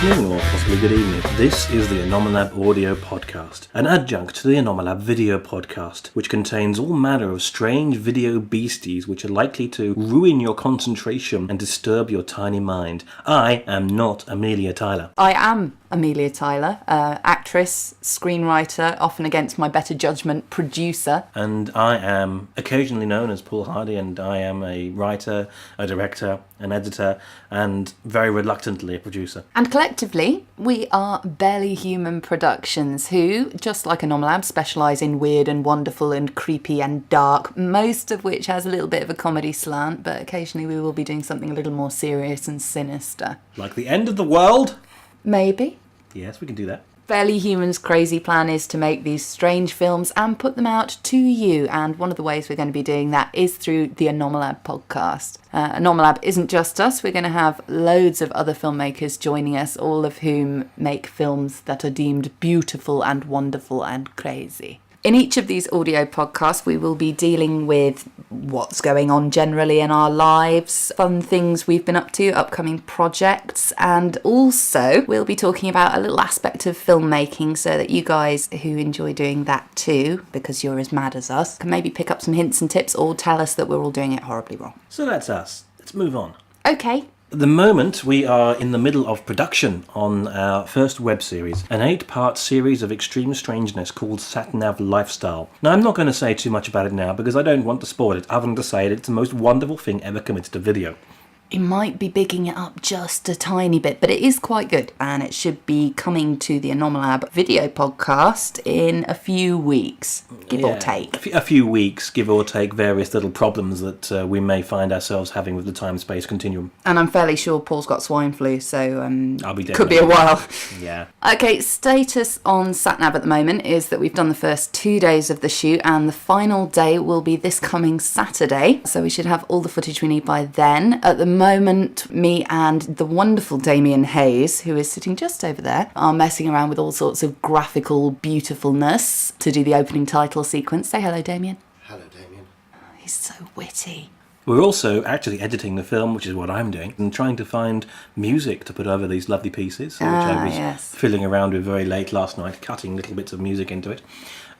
afternoon, or possibly good evening. This is the Anomalab audio podcast, an adjunct to the Anomalab video podcast, which contains all manner of strange video beasties which are likely to ruin your concentration and disturb your tiny mind. I am not Amelia Tyler. I am Amelia Tyler, actress, screenwriter, often against my better judgment, producer. And I am occasionally known as Paul Hardy, and I am a writer, a director, an editor, and very reluctantly a producer. And collectively, we are Barely Human Productions, who, just like Anomalab, specialise in weird and wonderful and creepy and dark, most of which has a little bit of a comedy slant, but occasionally we will be doing something a little more serious and sinister. Like the end of the world? Maybe. Yes, we can do that. Barely Human's crazy plan is to make these strange films and put them out to you, and one of the ways we're going to be doing that is through the Anomalab podcast. Anomalab isn't just us, we're going to have loads of other filmmakers joining us, all of whom make films that are deemed beautiful and wonderful and crazy. In each of these audio podcasts, we will be dealing with what's going on generally in our lives, fun things we've been up to, upcoming projects, and also we'll be talking about a little aspect of filmmaking so that you guys who enjoy doing that too, because you're as mad as us, can maybe pick up some hints and tips or tell us that we're all doing it horribly wrong. So that's us. Let's move on. Okay. At the moment, we are in the middle of production on our first web series, an 8-part series of extreme strangeness called Sat-Nav Lifestyle. Now, I'm not going to say too much about it now because I don't want to spoil it, other than to say that it's the most wonderful thing ever committed to video. It might be bigging it up just a tiny bit, but it is quite good, and it should be coming to the Anomalab video podcast in a few weeks, give or take. A few weeks, give or take, various little problems that we may find ourselves having with the time-space continuum. And I'm fairly sure Paul's got swine flu, so I'll be dead. Could be a while. Yeah. Okay, status on Sat-Nav at the moment is that we've done the first 2 days of the shoot, and the final day will be this coming Saturday, so we should have all the footage we need by then. At the moment, me and the wonderful Damien Hayes, who is sitting just over there, are messing around with all sorts of graphical beautifulness to do the opening title sequence. Say hello, Damien. Hello, Damien. He's so witty. We're also actually editing the film, which is what I'm doing, and trying to find music to put over these lovely pieces, which I was fiddling around with very late last night, cutting little bits of music into it.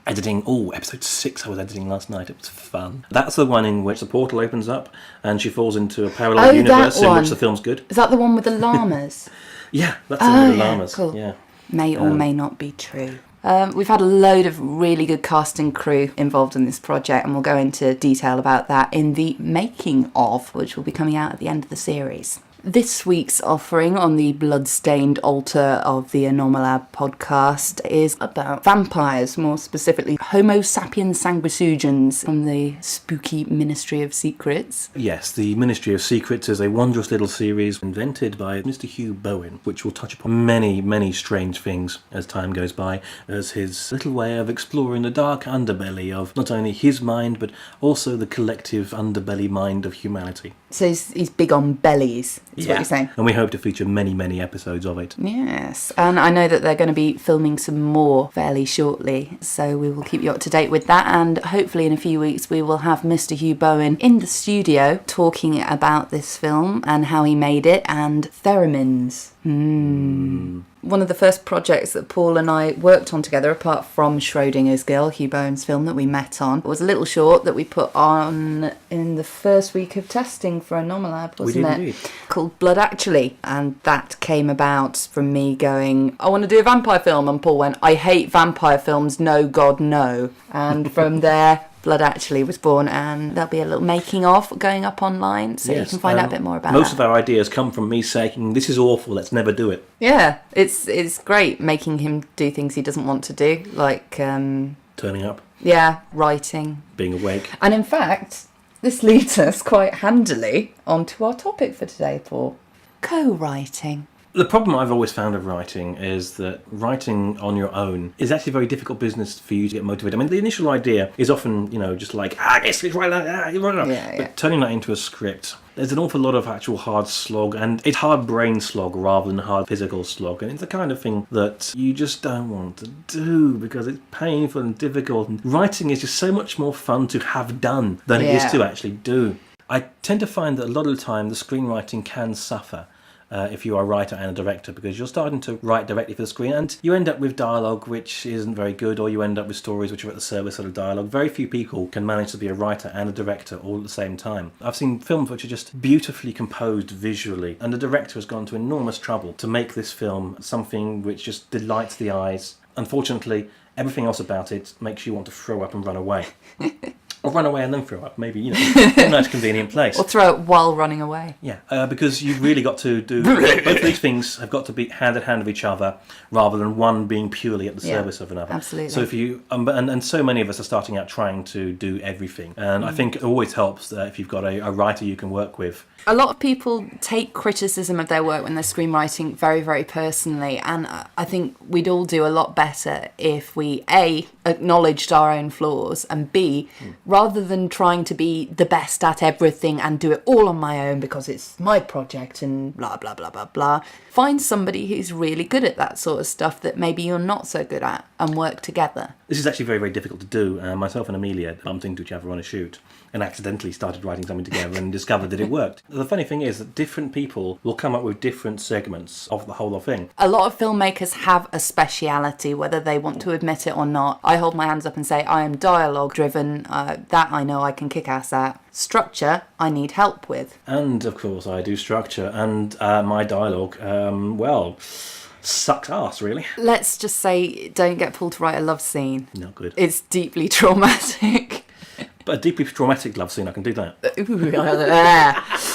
Editing, episode 6 I was editing last night, it was fun. That's the one in which the portal opens up and she falls into a parallel universe in which the film's good. Is that the one with the llamas? Yeah, that's the one with the llamas. Cool. Yeah. May or may not be true. We've had a load of really good cast and crew involved in this project, and we'll go into detail about that in the making of, which will be coming out at the end of the series. This week's offering on the blood-stained altar of the Anomalab podcast is about vampires, more specifically Homo sapiens sanguisugens from the spooky Ministry of Secrets. Yes, the Ministry of Secrets is a wondrous little series invented by Mr. Hugh Bowen, which will touch upon many, many strange things as time goes by, as his little way of exploring the dark underbelly of not only his mind, but also the collective underbelly mind of humanity. So he's big on bellies, is what you're saying. And we hope to feature many, many episodes of it. Yes, and I know that they're going to be filming some more fairly shortly, so we will keep you up to date with that, and hopefully in a few weeks we will have Mr. Hugh Bowen in the studio talking about this film and how he made it, and theremins. One of the first projects that Paul and I worked on together, apart from Schrodinger's Girl, Hugh Bowen's film that we met on, was a little short that we put on in the first week of testing for Anomalab, wasn't it? Indeed. Called Blood Actually. And that came about from me going, I want to do a vampire film. And Paul went, I hate vampire films, no, God, no. And from there, Blood Actually was born, and there'll be a little making of going up online, so you can find out a bit more about most of our ideas come from me saying, this is awful, let's never do it. Yeah, it's great making him do things he doesn't want to do, like... turning up. Yeah, writing. Being awake. And in fact, this leads us quite handily onto our topic for today, Paul. Co-writing. The problem I've always found of writing is that writing on your own is actually a very difficult business for you to get motivated. I mean, the initial idea is often, just like, it's right like that. But turning that into a script, there's an awful lot of actual hard slog, and it's hard brain slog rather than hard physical slog. And it's the kind of thing that you just don't want to do because it's painful and difficult. And writing is just so much more fun to have done than it is to actually do. I tend to find that a lot of the time the screenwriting can suffer if you are a writer and a director, because you're starting to write directly for the screen and you end up with dialogue which isn't very good, or you end up with stories which are at the service of the dialogue. Very few people can manage to be a writer and a director all at the same time. I've seen films which are just beautifully composed visually, and the director has gone to enormous trouble to make this film something which just delights the eyes. Unfortunately, everything else about it makes you want to throw up and run away. Or run away and then throw up, maybe, in a nice convenient place. Or throw it while running away. Yeah, because you've really got to do... both of these things have got to be hand in hand with each other, rather than one being purely at the service of another. Absolutely. So if you... and so many of us are starting out trying to do everything. And I think it always helps if you've got a writer you can work with. A lot of people take criticism of their work when they're screenwriting very, very personally, and I think we'd all do a lot better if we, A, acknowledged our own flaws, and B, rather than trying to be the best at everything and do it all on my own because it's my project and blah, blah, blah, blah, blah, find somebody who's really good at that sort of stuff that maybe you're not so good at and work together. This is actually very, very difficult to do. Myself and Amelia bumped into each other on a shoot and accidentally started writing something together and discovered that it worked. The funny thing is that different people will come up with different segments of the whole thing. A lot of filmmakers have a speciality, whether they want to admit it or not. I hold my hands up and say I am dialogue driven. That I know I can kick ass at. Structure, I need help with. And of course I do structure, and my dialogue, sucks ass, really. Let's just say don't get pulled to write a love scene. Not good. It's deeply traumatic. But a deeply traumatic love scene, I can do that.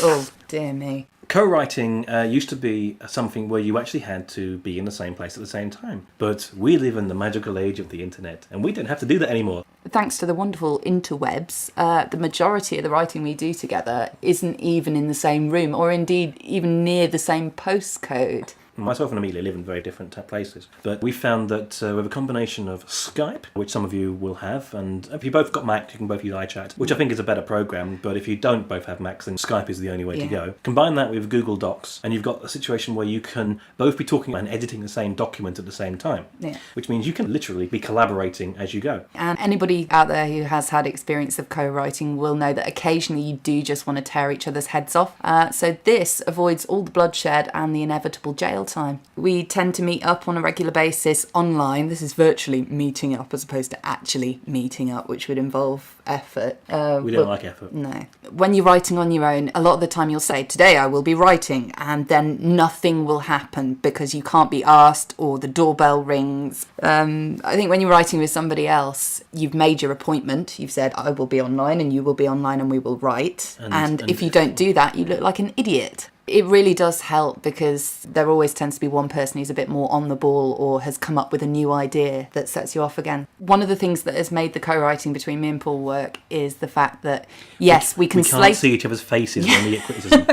Oh, dear me. Co-writing used to be something where you actually had to be in the same place at the same time. But we live in the magical age of the internet, and we don't have to do that anymore. Thanks to the wonderful interwebs, the majority of the writing we do together isn't even in the same room, or indeed even near the same postcode. Myself and Amelia live in very different places, but we found that with a combination of Skype, which some of you will have, and if you both got Mac, you can both use iChat, which I think is a better program, but if you don't both have Macs, then Skype is the only way to go. Combine that with Google Docs, and you've got a situation where you can both be talking and editing the same document at the same time, which means you can literally be collaborating as you go. And anybody out there who has had experience of co-writing will know that occasionally you do just want to tear each other's heads off. So this avoids all the bloodshed and the inevitable jail time. We tend to meet up on a regular basis online. This is virtually meeting up as opposed to actually meeting up, which would involve effort. We don't like effort. No. When you're writing on your own, a lot of the time you'll say, today I will be writing, and then nothing will happen because you can't be asked or the doorbell rings. I think when you're writing with somebody else, you've made your appointment. You've said, I will be online and you will be online and we will write. And if you don't do that, you look like an idiot. It really does help because there always tends to be one person who's a bit more on the ball or has come up with a new idea that sets you off again. One of the things that has made the co-writing between me and Paul work is the fact that, yes, we can can't see each other's faces when we get criticism.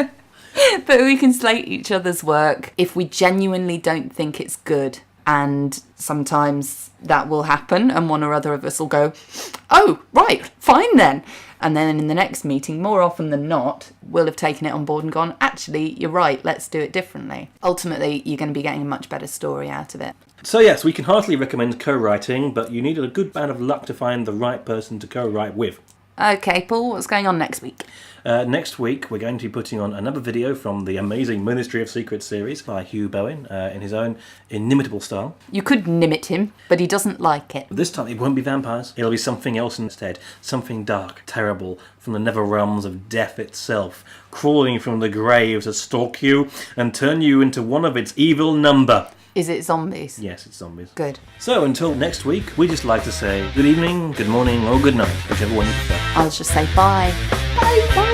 But we can slate each other's work if we genuinely don't think it's good. And sometimes that will happen and one or other of us will go, oh, right, fine then. And then in the next meeting, more often than not, we'll have taken it on board and gone, actually, you're right, let's do it differently. Ultimately, you're going to be getting a much better story out of it. So yes, we can heartily recommend co-writing, but you need a good bit of luck to find the right person to co-write with. Okay, Paul, what's going on next week? Next week, we're going to be putting on another video from the amazing Ministry of Secrets series by Hugh Bowen in his own inimitable style. You could nimit him, but he doesn't like it. This time, it won't be vampires. It'll be something else instead. Something dark, terrible, from the nether realms of death itself, crawling from the grave to stalk you and turn you into one of its evil number. Is it zombies? Yes, it's zombies. Good. So until next week, we just like to say good evening, good morning, or good night, whichever one you prefer. I'll just say bye. Bye, bye.